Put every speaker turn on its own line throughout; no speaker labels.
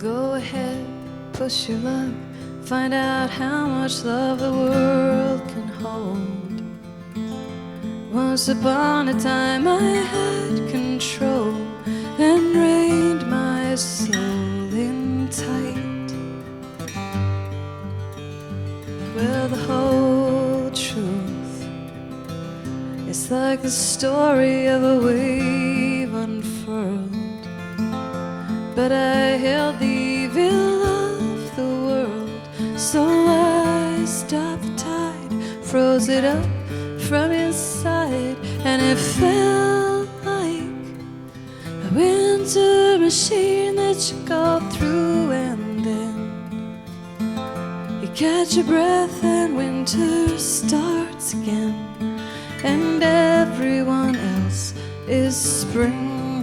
Go ahead, push your luck, find out how much love the world can hold. Once upon a time I had control and reined my soul in tight. Well, the whole truth is like the story of a wave unfurled, but I held the evil of the world, so I stopped the tide, froze it up from inside, and it felt like a winter machine that you go through, and then you catch your breath and winter starts again, and everyone else is springbound.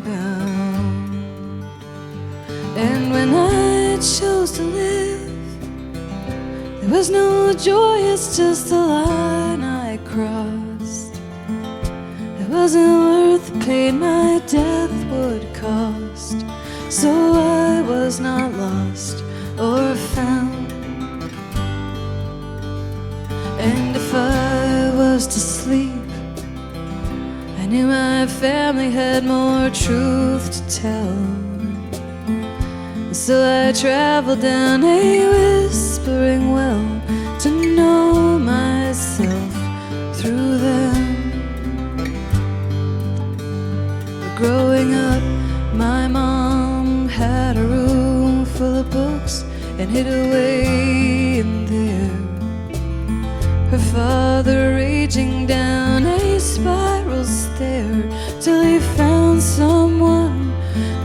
And when I chose to live, there was no joy, it's just a line I crossed. It wasn't worth the pain my death would cost, so I was not lost or found. And if I was to sleep, I knew my family had more truth to tell. So I traveled down a whispering well to know myself through them. Growing up, my mom had a room full of books and hid away in there. Her father raging down a spiral stair till he found someone,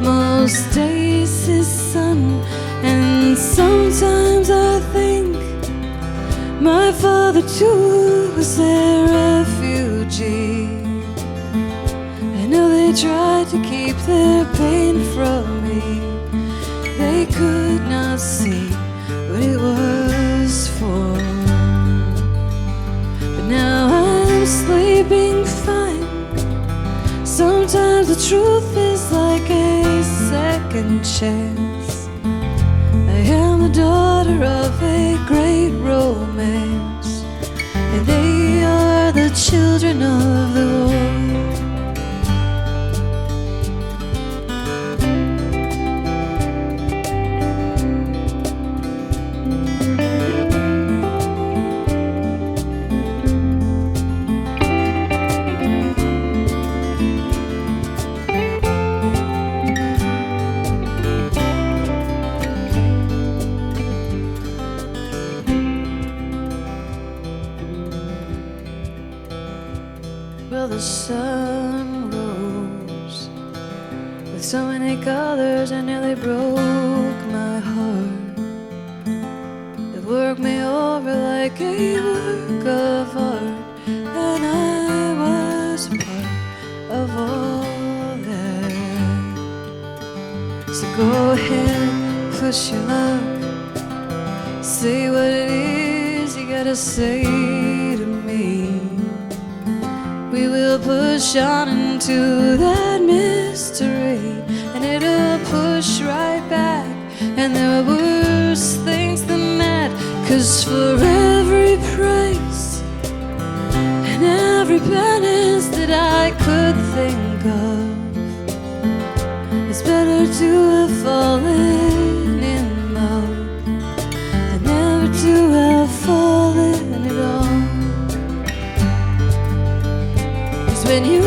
most days his son. And sometimes I think my father too was a refugee. I know they tried to keep their pain from me, they could not see what it was for. But now I'm sleeping fine. Sometimes the truth is like a second chance. I am the daughter of a great romance, and they are the children of the war. Well, the sun rose with so many colors, I nearly broke my heart. It worked me over like a work of art, and I was a part of all that. So go ahead, push your luck, say what it is you gotta say to me. We will push on into that mystery, and it'll push right back, and there are worse things than that. 'Cause for every price and every penance that I could think of, it's better to have fallen in love than never to have fallen at all. When you